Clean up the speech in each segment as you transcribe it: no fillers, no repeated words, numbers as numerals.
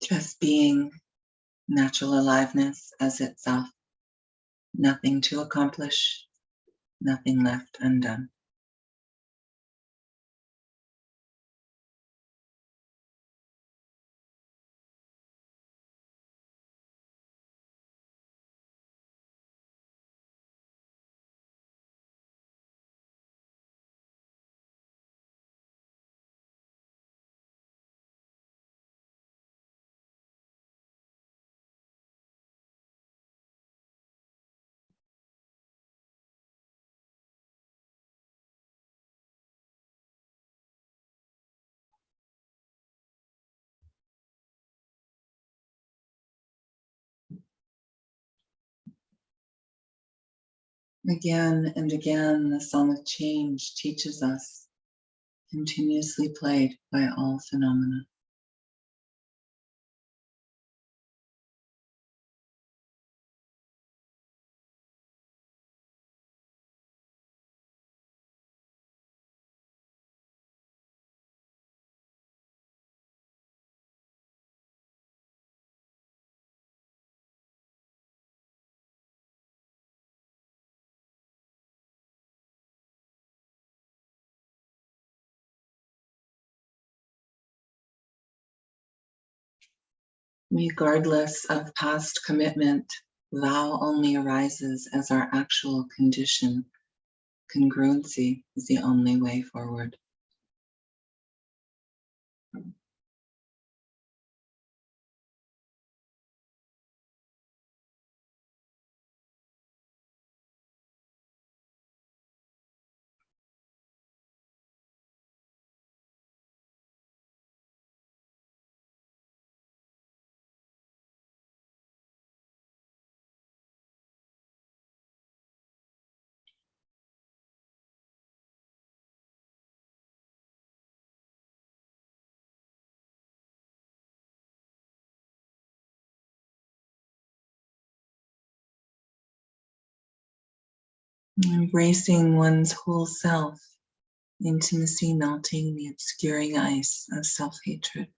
Just being natural aliveness as itself, nothing to accomplish, nothing left undone. Again and again, the song of change teaches us, continuously played by all phenomena. Regardless of past commitment, vow only arises as our actual condition. Congruency is the only way forward. Embracing one's whole self, intimacy melting the obscuring ice of self-hatred.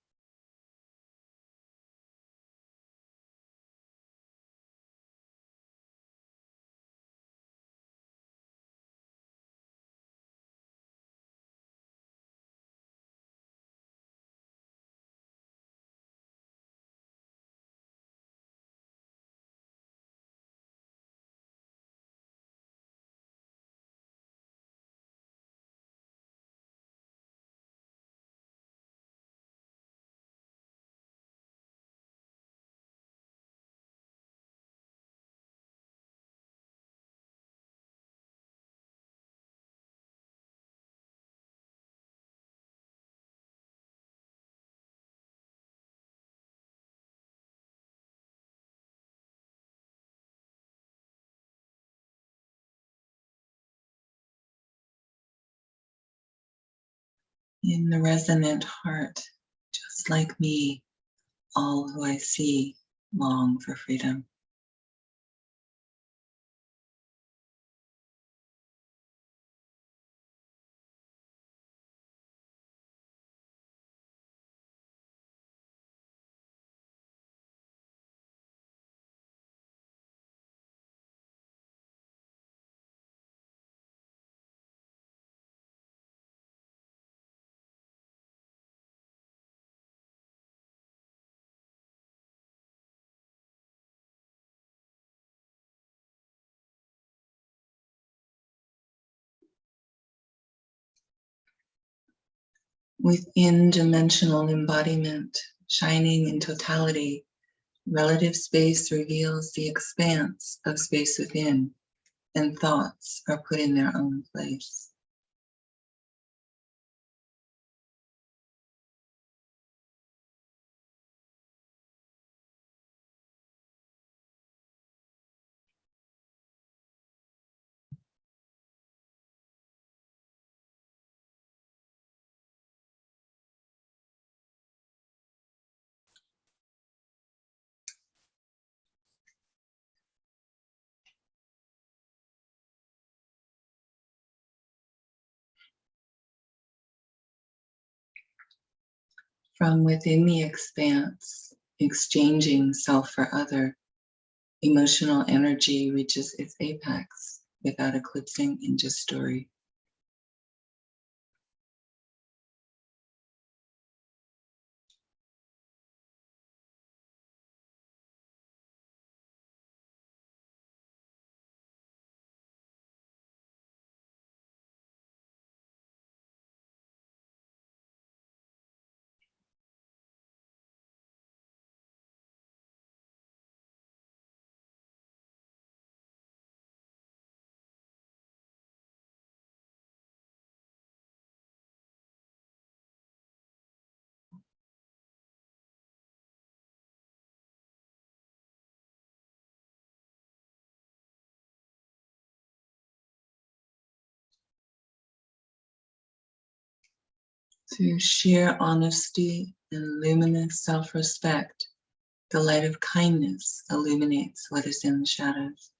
In the resonant heart, just like me, all who I see long for freedom. Within dimensional embodiment, shining in totality, relative space reveals the expanse of space within, and thoughts are put in their own place. From within the expanse, exchanging self for other, emotional energy reaches its apex without eclipsing into story. Through sheer honesty and luminous self-respect, the light of kindness illuminates what is in the shadows.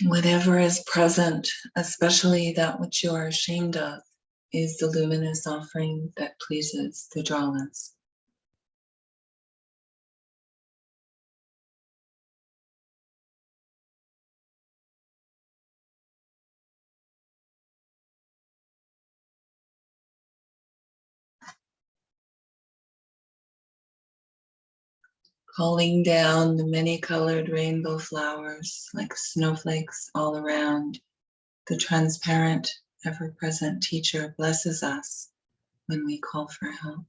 Whatever is present, especially that which you are ashamed of, is the luminous offering that pleases the drawless. Calling down the many-colored rainbow flowers like snowflakes all around, the transparent, ever-present teacher blesses us when we call for help.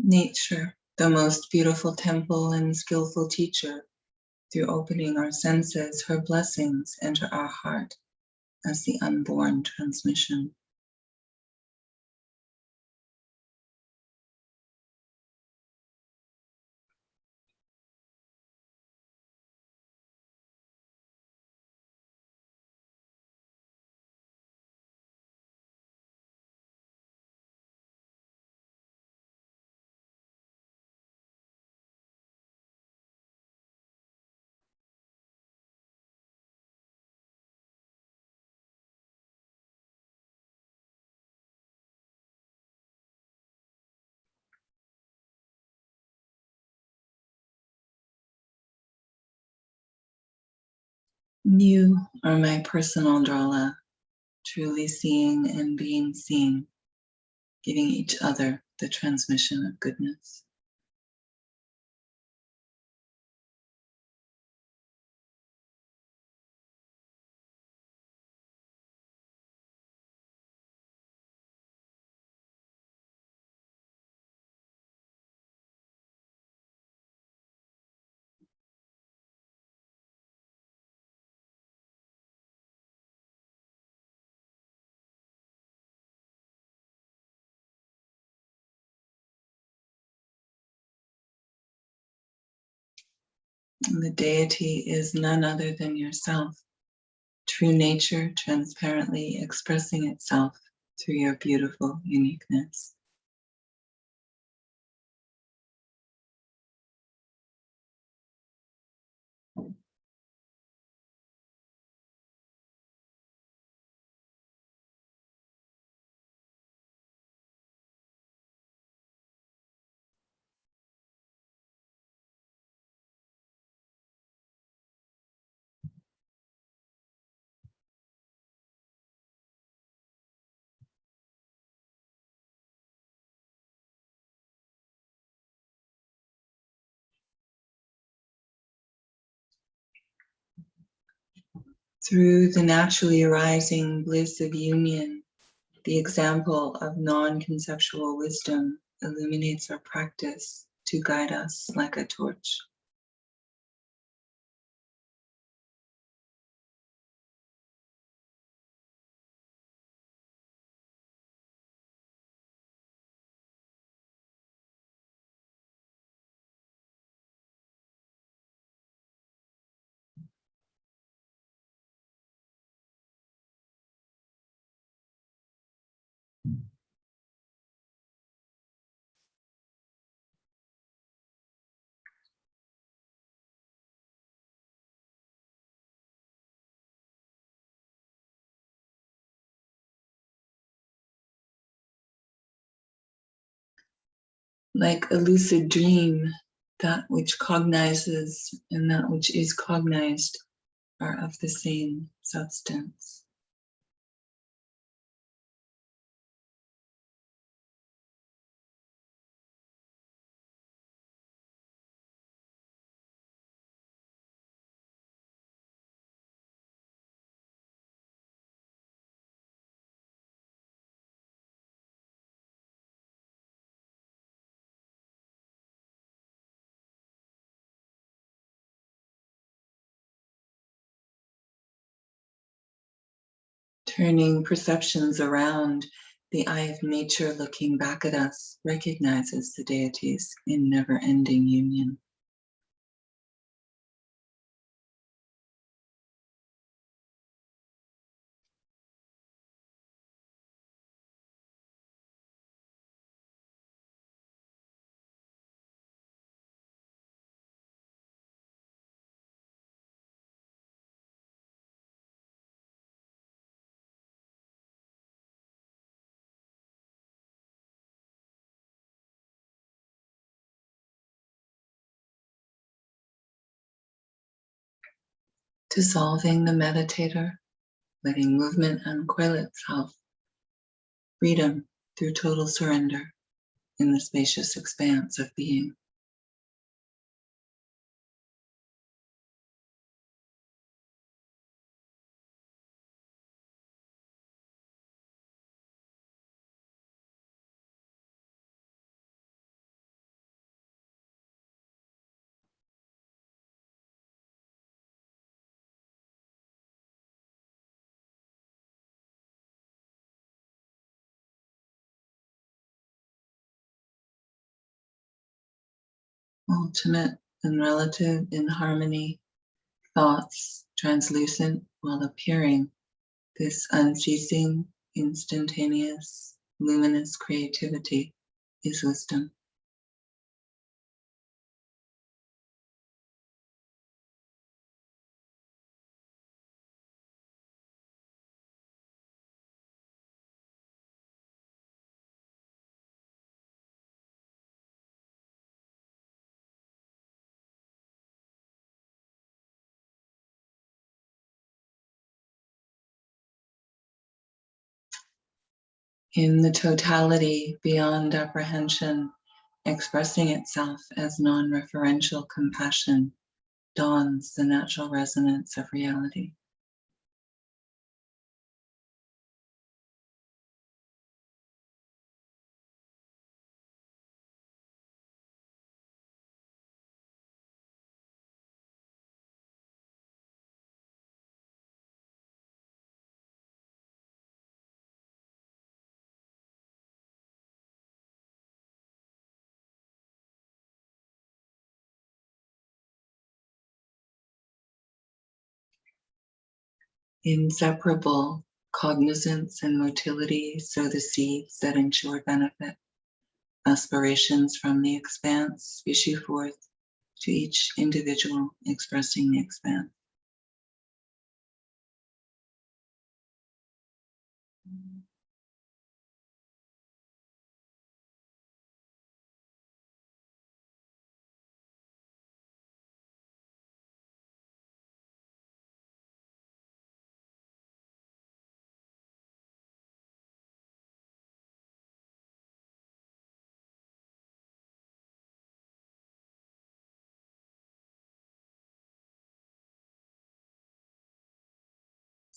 Nature, the most beautiful temple and skillful teacher, through opening our senses, her blessings enter our heart as the unborn transmission. You are my personal Drala, truly seeing and being seen, giving each other the transmission of goodness. And the deity is none other than yourself, true nature transparently expressing itself through your beautiful uniqueness. Through the naturally arising bliss of union, the example of non-conceptual wisdom illuminates our practice to guide us like a torch. Like a lucid dream, that which cognizes and that which is cognized are of the same substance. Turning perceptions around, the eye of nature looking back at us recognizes the deities in never-ending union. Dissolving the meditator, letting movement uncoil itself, freedom through total surrender in the spacious expanse of being. Ultimate and relative in harmony, thoughts translucent while appearing, this unceasing, instantaneous, luminous creativity is wisdom. In the totality beyond apprehension, expressing itself as non-referential compassion, dawns the natural resonance of reality. Inseparable, cognizance and motility sow the seeds that ensure benefit. Aspirations from the expanse issue forth to each individual expressing the expanse.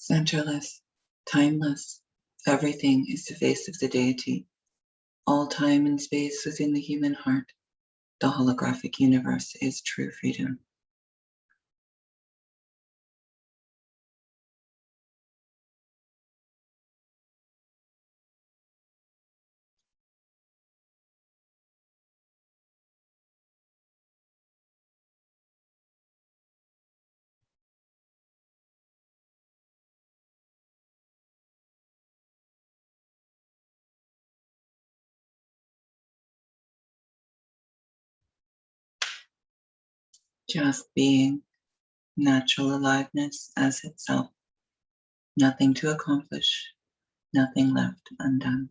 centerless, timeless. Everything is the face of the deity. All time and space within the human heart. The holographic universe is true freedom. Just being natural aliveness as itself. Nothing to accomplish, nothing left undone.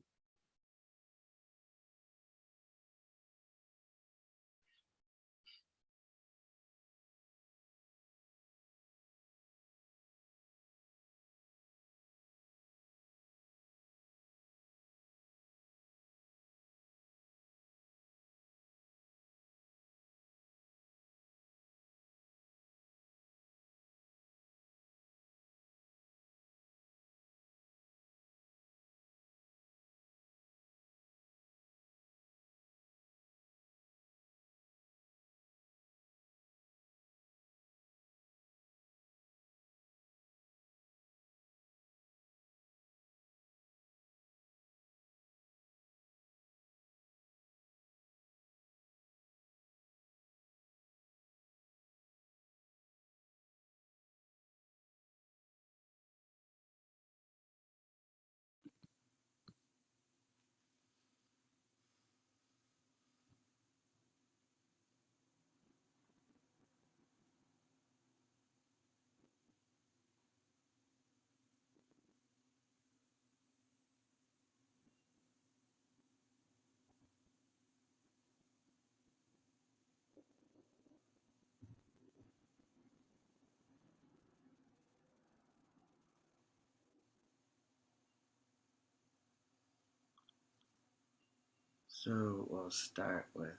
So we'll start with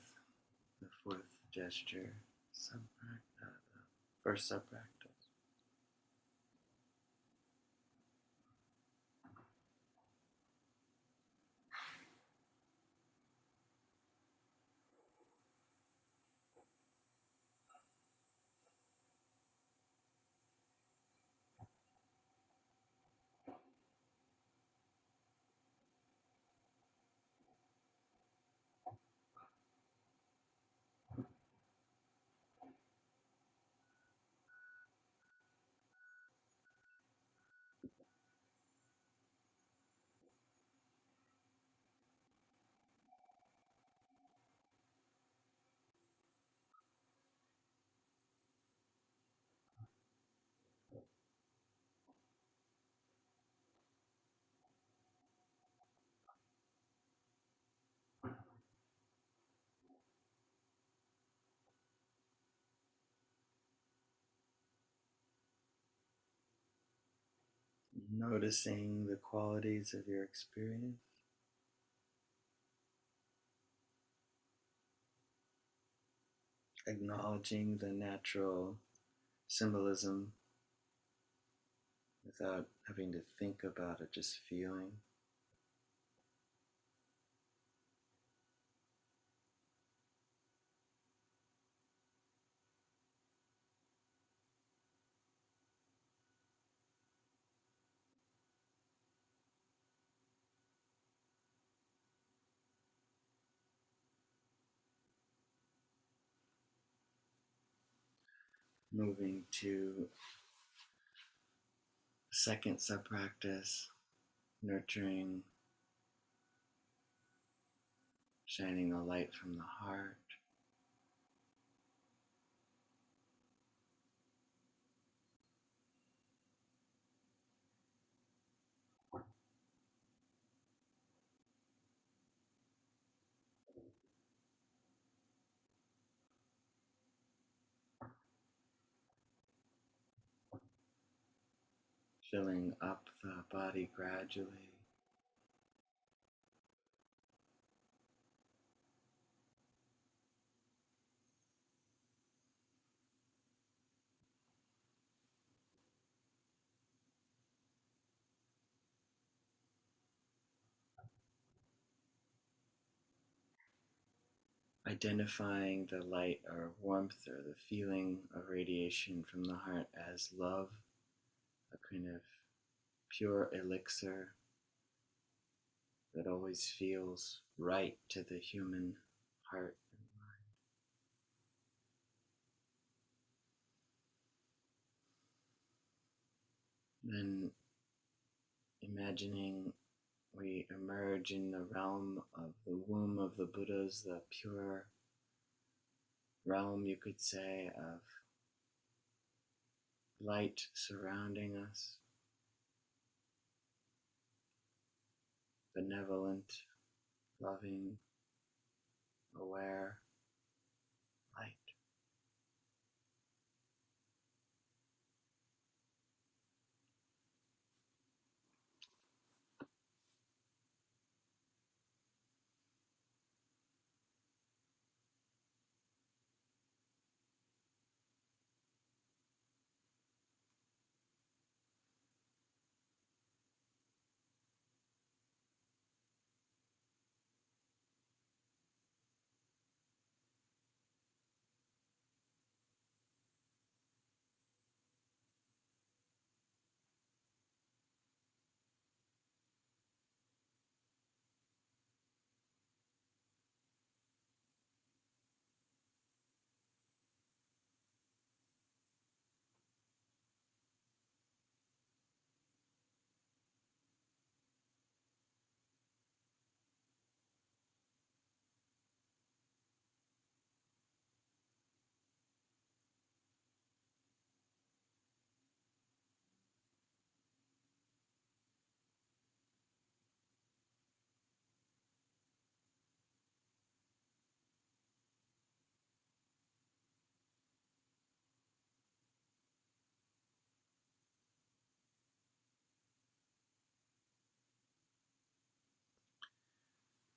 the fourth gesture, first subpractice. Noticing the qualities of your experience, acknowledging the natural symbolism without having to think about it, just feeling. Moving to second subpractice, nurturing, shining the light from the heart. Filling up the body gradually. identifying the light or warmth or the feeling of radiation from the heart as love, a kind of pure elixir that always feels right to the human heart and mind. Then imagining we emerge in the realm of the womb of the Buddhas, the pure realm, you could say, of light surrounding us, benevolent, loving, aware light.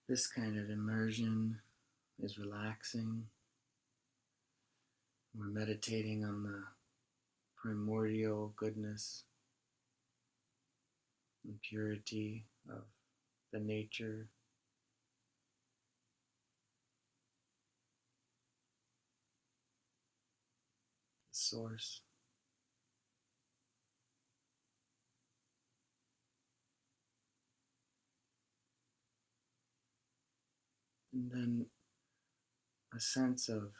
This kind of immersion is relaxing. We're meditating on the primordial goodness and purity of the nature, the source. And then a sense of,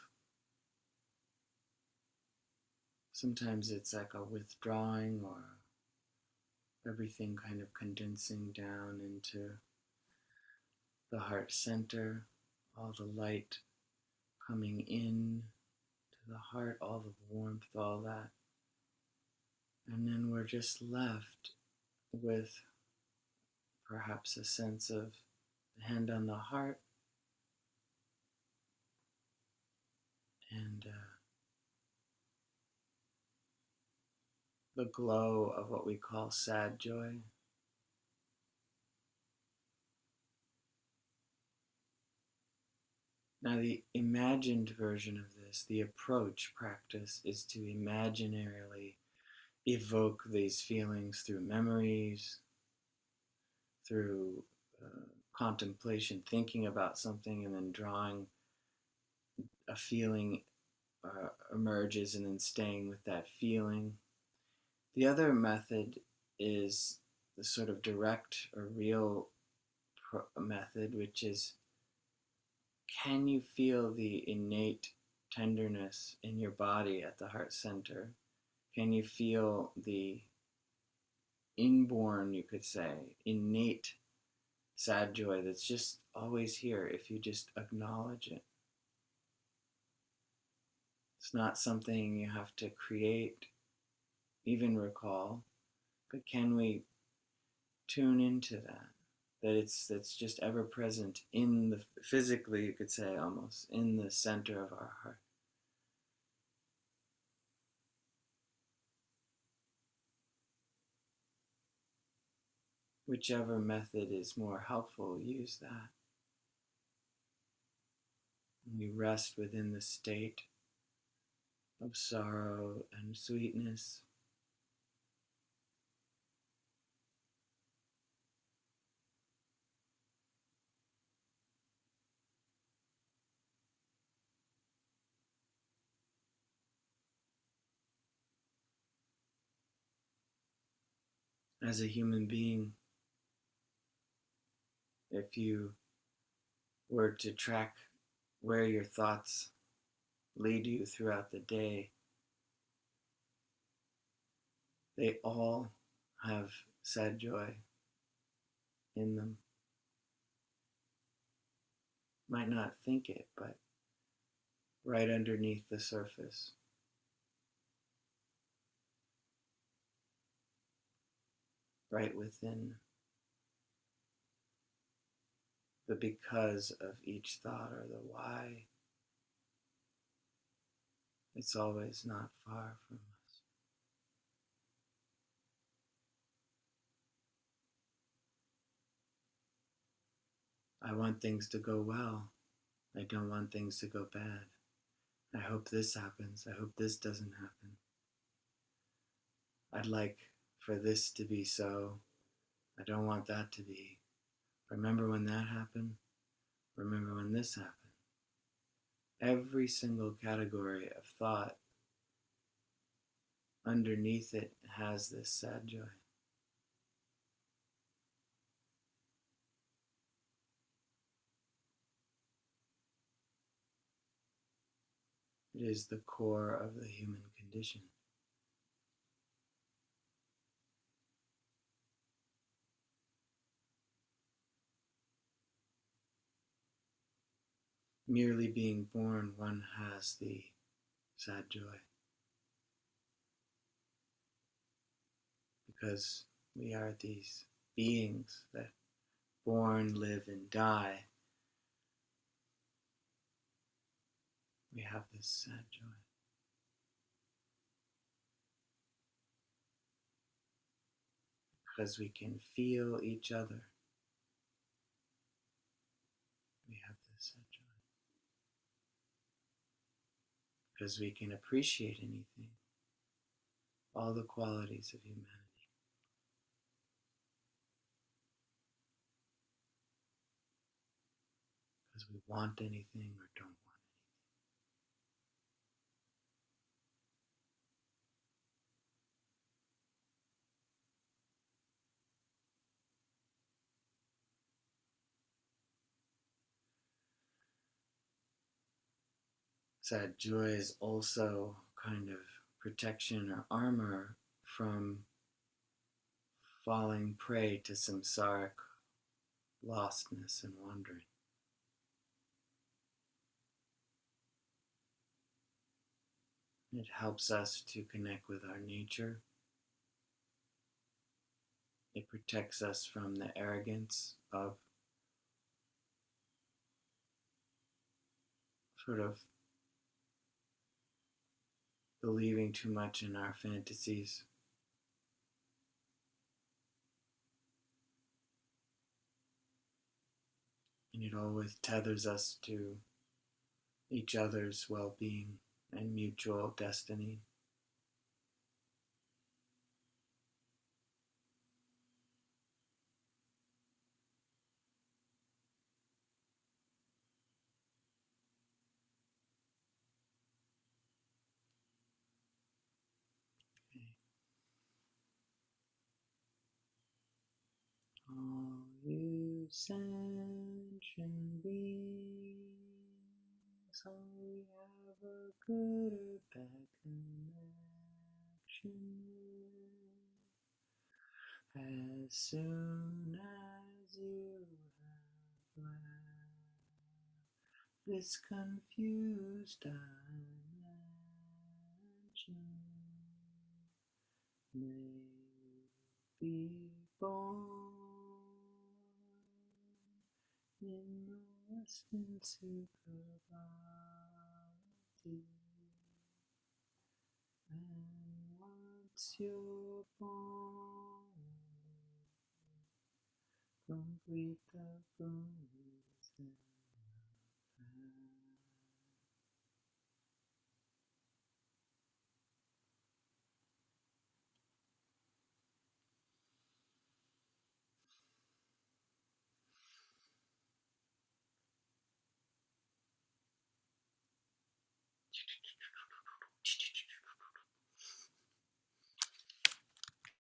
sometimes it's like a withdrawing or everything kind of condensing down into the heart center, all the light coming in to the heart, all the warmth, all that. And then we're just left with perhaps a sense of the hand on the heart and the glow of what we call sad joy. Now, the imagined version of this, the approach practice, is to imaginarily evoke these feelings through memories, through contemplation, thinking about something, and then drawing a feeling emerges and then staying with that feeling. The other method is the sort of direct or real method, which is, can you feel the innate tenderness in your body at the heart center? Can you feel the inborn, you could say, innate sad joy that's just always here if you just acknowledge it? It's not something you have to create, even recall, but can we tune into that? That's just ever present in the, physically, you could say, almost in the center of our heart. Whichever method is more helpful, use that. We rest within the state of sorrow and sweetness. As a human being, if you were to track where your thoughts lead you throughout the day, they all have sad joy in them. Might not think it, but right underneath the surface, right within the because of each thought or the why, it's always not far from us. I want things to go well. I don't want things to go bad. I hope this happens. I hope this doesn't happen. I'd like for this to be so. I don't want that to be. Remember when that happened? Remember when this happened? Every single category of thought underneath it has this sad joy. It is the core of the human condition. Merely being born, one has the sad joy. Because we are these beings that born, live, and die. We have this sad joy. Because we can feel each other. We have this sad joy. Because we can appreciate anything. All the qualities of humanity. Because we want anything or don't want it. Sad joy is also kind of protection or armor from falling prey to samsaric lostness and wandering. It helps us to connect with our nature. It protects us from the arrogance of sort of believing too much in our fantasies. And it always tethers us to each other's well-being and mutual destiny. All you sentient beings, all we have a good or bad connection with. As soon as you have left this confused dimension, may be born in the Western Superbody. And once you're born, complete the bones and